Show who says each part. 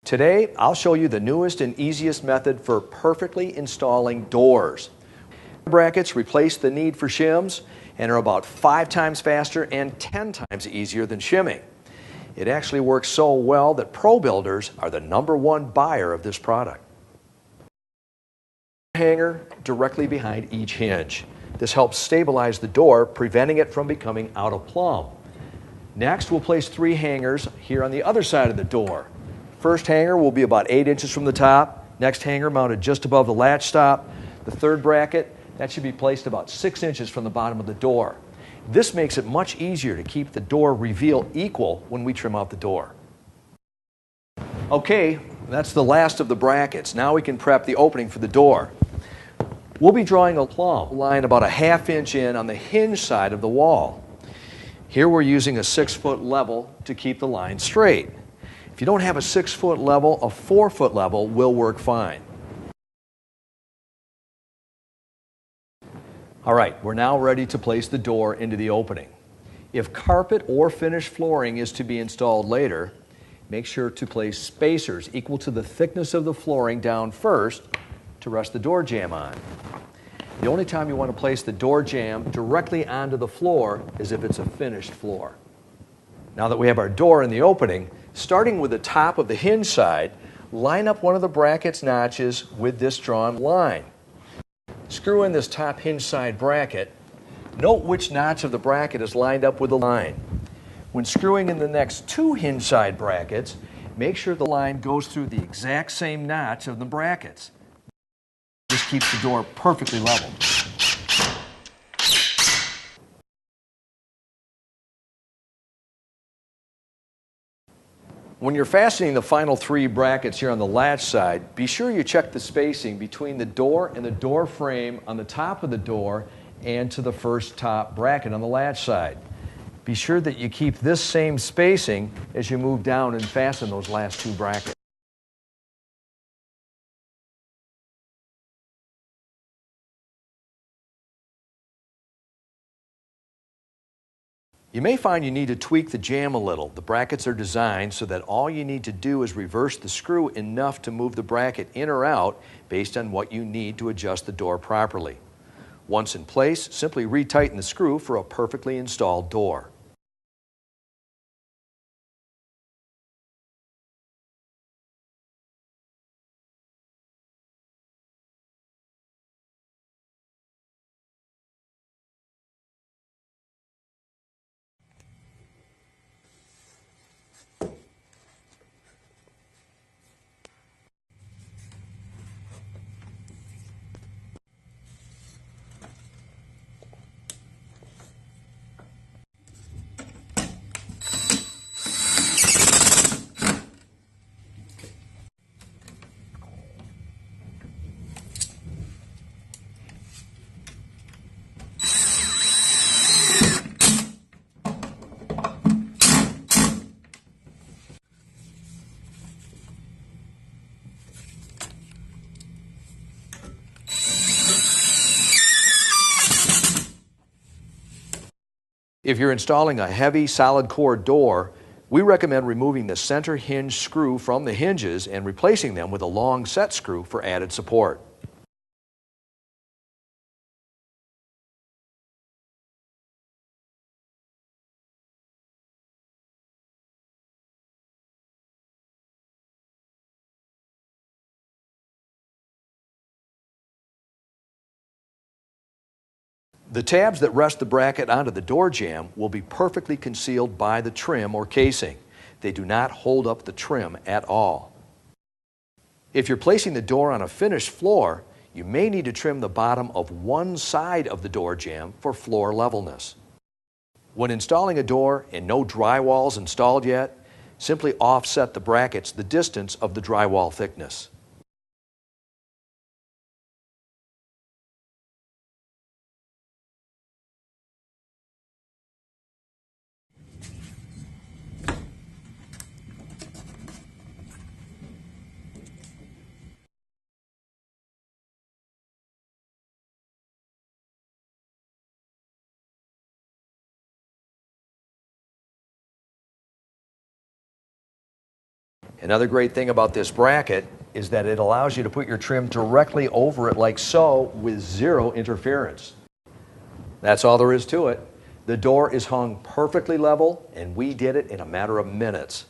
Speaker 1: Today, I'll show you the newest and easiest method for perfectly installing doors. Brackets replace the need for shims and are about 5 times faster and 10 times easier than shimming. It actually works so well that pro builders are the #1 buyer of this product. Hanger directly behind each hinge. This helps stabilize the door, preventing it from becoming out of plumb. Next, we'll place 3 hangers here on the other side of the door. First hanger will be about 8 inches from the top. Next hanger mounted just above the latch stop. The third bracket, that should be placed about 6 inches from the bottom of the door. This makes it much easier to keep the door reveal equal when we trim out the door. Okay, that's the last of the brackets. Now we can prep the opening for the door. We'll be drawing a plumb line about a 1/2 inch in on the hinge side of the wall. Here we're using a 6-foot level to keep the line straight. If you don't have a 6-foot level, a 4-foot level will work fine. All right, we're now ready to place the door into the opening. If carpet or finished flooring is to be installed later, make sure to place spacers equal to the thickness of the flooring down first to rest the door jamb on. The only time you want to place the door jamb directly onto the floor is if it's a finished floor. Now that we have our door in the opening, starting with the top of the hinge side, line up one of the bracket's notches with this drawn line. Screw in this top hinge side bracket. Note which notch of the bracket is lined up with the line. When screwing in the next 2 hinge side brackets, make sure the line goes through the exact same notch of the brackets. This keeps the door perfectly level. When you're fastening the final 3 brackets here on the latch side, be sure you check the spacing between the door and the door frame on the top of the door and to the first top bracket on the latch side. Be sure that you keep this same spacing as you move down and fasten those last 2 brackets. You may find you need to tweak the jamb a little. The brackets are designed so that all you need to do is reverse the screw enough to move the bracket in or out based on what you need to adjust the door properly. Once in place, simply retighten the screw for a perfectly installed door. If you're installing a heavy solid core door, we recommend removing the center hinge screw from the hinges and replacing them with a long set screw for added support. The tabs that rest the bracket onto the door jamb will be perfectly concealed by the trim or casing. They do not hold up the trim at all. If you're placing the door on a finished floor, you may need to trim the bottom of one side of the door jamb for floor levelness. When installing a door and no drywall is installed yet, simply offset the brackets the distance of the drywall thickness. Another great thing about this bracket is that it allows you to put your trim directly over it like so with zero interference. That's all there is to it. The door is hung perfectly level, and we did it in a matter of minutes.